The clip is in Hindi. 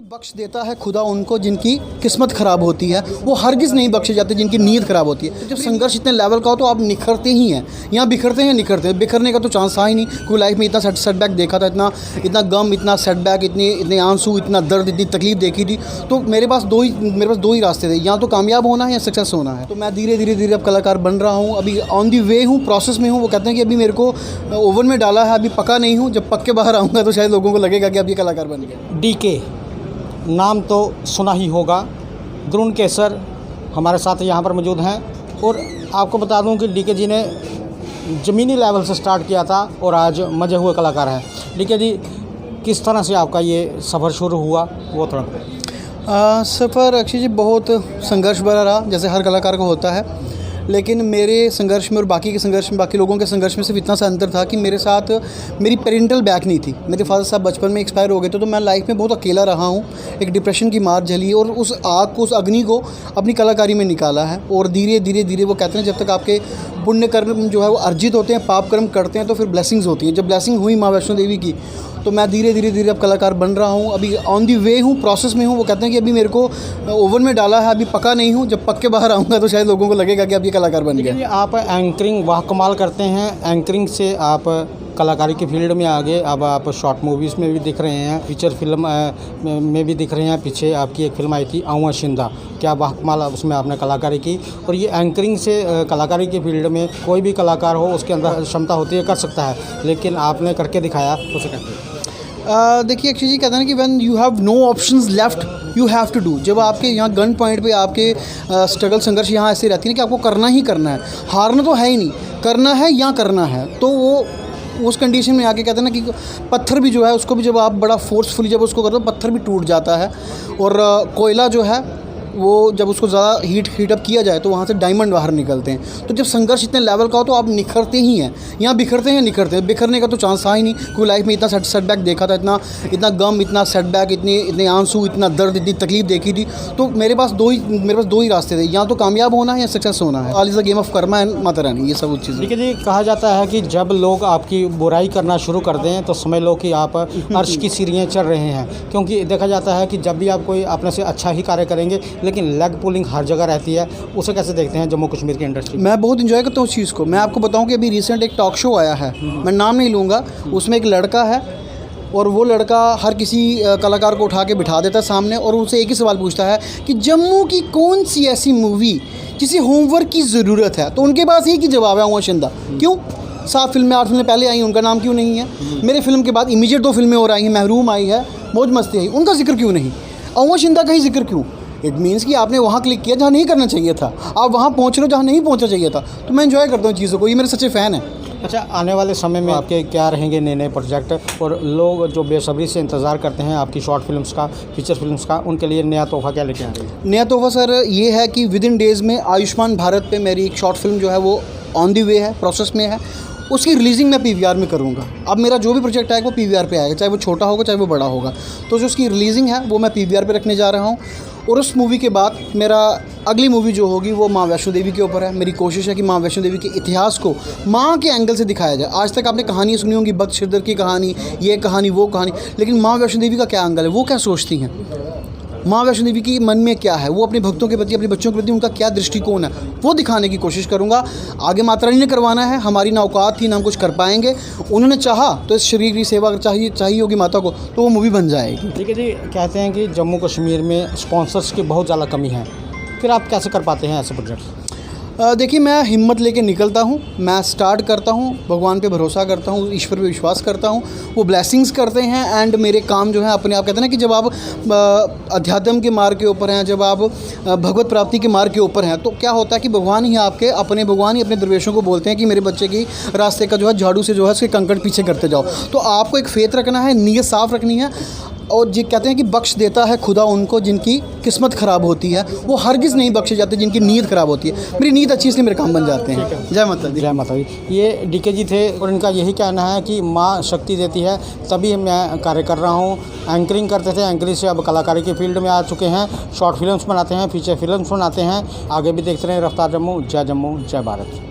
बख्श देता है खुदा उनको जिनकी किस्मत ख़राब होती है, वो हरगिज़ नहीं बख्शे जाते जिनकी नीयत ख़राब होती है। जब संघर्ष इतने लेवल का हो तो आप निखरते ही हैं, यहाँ बिखरते हैं निखरते हैं। बिखरने का तो चांस था ही नहीं, क्योंकि लाइफ में इतना सेटबैक देखा था, इतना गम, इतना सेटबैक, इतने आंसू, इतना दर्द, इतनी तकलीफ देखी थी। तो मेरे पास दो ही रास्ते थे, या तो कामयाब होना है या सक्सेस होना है। तो मैं धीरे धीरे अब कलाकार बन रहा हूँ, अभी ऑन दी वे हूँ, प्रोसेस में हूँ। वो कहते हैं कि अभी मेरे को ओवन में डाला है, अभी पका नहीं हूँ। जब पक के बाहर आऊँगा तो शायद लोगों को लगेगा कि अब ये कलाकार बन गया। डीके नाम तो सुना ही होगा। द्रोण केसर हमारे साथ यहाँ पर मौजूद हैं, और आपको बता दूं कि डीके जी ने ज़मीनी लेवल से स्टार्ट किया था और आज मजे हुए कलाकार हैं। डीके जी, किस तरह से आपका ये सफ़र शुरू हुआ वो थोड़ा सफ़र अक्षय जी बहुत संघर्ष भरा रहा, जैसे हर कलाकार को होता है। लेकिन मेरे संघर्ष में और बाकी के संघर्ष में, बाकी लोगों के संघर्ष में सिर्फ इतना सा अंतर था कि मेरे साथ मेरी पेरेंटल बैक नहीं थी। मेरे फादर साहब बचपन में एक्सपायर हो गए थे, तो मैं लाइफ में बहुत अकेला रहा हूँ। एक डिप्रेशन की मार झली और उस आग को, उस अग्नि को अपनी कलाकारी में निकाला है। और धीरे धीरे वो कहते हैं जब तक आपके पुण्य कर्म जो है वो अर्जित होते हैं, पाप कर्म करते हैं, तो फिर ब्लेसिंग्स होती हैं। जब ब्लेसिंग हुई माँ वैष्णो देवी की, तो मैं धीरे धीरे अब कलाकार बन रहा हूँ, अभी ऑन दी वे हूँ, प्रोसेस में हूँ। वो कहते हैं कि अभी मेरे को ओवन में डाला है, अभी पका नहीं हूँ। जब पक के बाहर आऊँगा तो शायद लोगों को लगेगा कि अब ये कलाकार बन गया। आप एंकरिंग वाह कमाल करते हैं। एंकरिंग से आप कलाकारी की फील्ड में आगे, अब आप शॉर्ट मूवीज़ में भी दिख रहे हैं, फीचर फिल्म में भी दिख रहे हैं। पीछे आपकी एक फिल्म आई थी आऊँ शिंदा, क्या वाह कमाल उसमें आपने कलाकारी की। और ये एंकरिंग से कलाकारी की फील्ड में कोई भी कलाकार हो, उसके अंदर क्षमता होती है, कर सकता है, लेकिन आपने करके दिखाया, उसे कहते हैं। देखिए अक्षय जी, कहते हैं कि when you have no options left you have to do. जब आपके यहाँ गन पॉइंट पे आपके स्ट्रगल, संघर्ष यहाँ ऐसे रहती है कि आपको करना ही करना है, हारना तो है ही नहीं, करना है या करना है। तो वो उस कंडीशन में आके कहते हैं ना कि पत्थर भी जो है उसको भी जब आप बड़ा फोर्सफुली जब उसको करते हो, पत्थर भी टूट जाता है। और कोयला जो है वो जब उसको ज़्यादा हीट अप किया जाए तो वहाँ से डायमंड बाहर निकलते हैं। तो जब संघर्ष इतने लेवल का हो तो आप निखरते ही हैं, यहाँ बिखरते हैं निखरते हैं। बिखरने का तो चांस था ही नहीं, क्योंकि लाइफ में इतना सेटबैक देखा था, इतना गम, इतना सेटबैक, इतने आंसू, इतना दर्द, इतनी तकलीफ देखी थी। तो मेरे पास दो ही रास्ते थे, या तो कामयाब होना है या सक्सेस होना है। All is the game of Karma and Mata Rani, ये सब चीज़ें। ठीक है जी, कहा जाता है कि जब लोग आपकी बुराई करना शुरू कर दें तो समझ लो कि आप अर्श की सीढ़ियाँ चढ़ रहे हैं, क्योंकि देखा जाता है कि जब भी आप कोई अपने से अच्छा ही कार्य करेंगे, लेकिन लेग पुलिंग हर जगह रहती है। उसे कैसे देखते हैं जम्मू कश्मीर की इंडस्ट्री? मैं बहुत इंजॉय करता हूँ उस चीज़ को। मैं आपको बताऊँ कि अभी रिसेंट एक टॉक शो आया है, मैं नाम नहीं लूँगा, उसमें एक लड़का है और वो लड़का हर किसी कलाकार को उठा के बिठा देता है सामने, और उनसे एक ही सवाल पूछता है कि जम्मू की कौन सी ऐसी मूवी जिसे होमवर्क की ज़रूरत है। तो उनके पास एक ही जवाब है, आऊँ शिंदा। क्यों? 7 फिल्में 8 फिल्में पहले आई, उनका नाम क्यों नहीं है? मेरे फिल्म के बाद इमीडिएट 2 फिल्में और आई हैं, महरूम आई है, मौज मस्ती आई, उनका जिक्र क्यों नहीं? आऊँ शिंदा का ही जिक्र क्यों? इट मीन्स कि आपने वहाँ क्लिक किया जहाँ नहीं करना चाहिए था, आप वहाँ पहुँच रहे हो जहाँ नहीं पहुँचना चाहिए था। तो मैं एंजॉय करता हूँ चीज़ों को, ये मेरे सच्चे फ़ैन हैं। अच्छा, आने वाले समय में आपके क्या रहेंगे नए प्रोजेक्ट, और लोग जो बेसब्री से इंतज़ार करते हैं आपकी शॉर्ट फिल्म्स का, फीचर फिल्म्स का, उनके लिए नया तोहफ़ा क्या लेके आ रहे हैं? नया तोहफ़ा सर ये है कि विद इन डेज़ में आयुष्मान भारत पे मेरी एक शॉर्ट फिल्म जो है वो ऑन दी वे है, प्रोसेस में है। उसकी रिलीजिंग मैं PVR में करूँगा। अब मेरा जो भी प्रोजेक्ट आएगा वो PVR पे आएगा, चाहे वो छोटा होगा चाहे वो बड़ा होगा। तो जो उसकी रिलीजिंग है वो मैं PVR पे रखने जा रहा हूँ। और उस मूवी के बाद मेरा अगली मूवी जो होगी वो माँ वैष्णो देवी के ऊपर है। मेरी कोशिश है कि माँ वैष्णो देवी के इतिहास को माँ के एंगल से दिखाया जाए। आज तक आपने कहानियाँ सुनी होंगी, भक्त श्रीधर की कहानी, ये कहानी, वो कहानी, लेकिन माँ वैष्णो देवी का क्या एंगल है, वो क्या सोचती हैं, माँ वैष्णो देवी की मन में क्या है, वो अपने भक्तों के प्रति, अपने बच्चों के प्रति उनका क्या दृष्टिकोण है, वो दिखाने की कोशिश करूँगा। आगे माता रानी ने करवाना है, हमारी ना औकात थी ना हम कुछ कर पाएंगे। उन्होंने चाहा तो इस शरीर की सेवा अगर चाहिए होगी माता को तो वो मूवी बन जाएगी। ठीक है जी, कहते हैं कि जम्मू कश्मीर में स्पॉन्सर्स की बहुत ज़्यादा कमी है, फिर आप कैसे कर पाते हैं ऐसे प्रोजेक्ट्स? देखिए, मैं हिम्मत लेके निकलता हूँ, मैं स्टार्ट करता हूँ, भगवान पे भरोसा करता हूँ, ईश्वर पे विश्वास करता हूँ, वो ब्लेसिंग्स करते हैं। एंड मेरे काम जो है अपने आप, कहते हैं ना कि जब आप अध्यात्म के मार्ग के ऊपर हैं, जब आप भगवत प्राप्ति के मार्ग के ऊपर हैं, तो क्या होता है कि भगवान ही अपने दरवेशों को बोलते हैं कि मेरे बच्चे की रास्ते का जो है झाड़ू से जो है उसके कंकड़ पीछे करते जाओ। तो आपको एक फेथ रखना है, नीयत साफ़ रखनी है। और ये कहते हैं कि बख्श देता है खुदा उनको जिनकी किस्मत ख़राब होती है, वो हरगिज़ नहीं बख्शे जाते जिनकी नीयत ख़राब होती है। मेरी नीयत अच्छी, इसलिए मेरे काम बन जाते हैं। जय माता दी। जय माता दी। ये डीके जी थे और इनका यही कहना है कि माँ शक्ति देती है, तभी मैं कार्य कर रहा हूँ। एंकरिंग करते थे, एंकरिंग से अब कलाकारी की फील्ड में आ चुके हैं, शॉर्ट फिल्म्स बनाते हैं, फीचर फिल्म्स बनाते हैं। आगे भी देखते रहें रफ्तार जम्मू। जय भारत।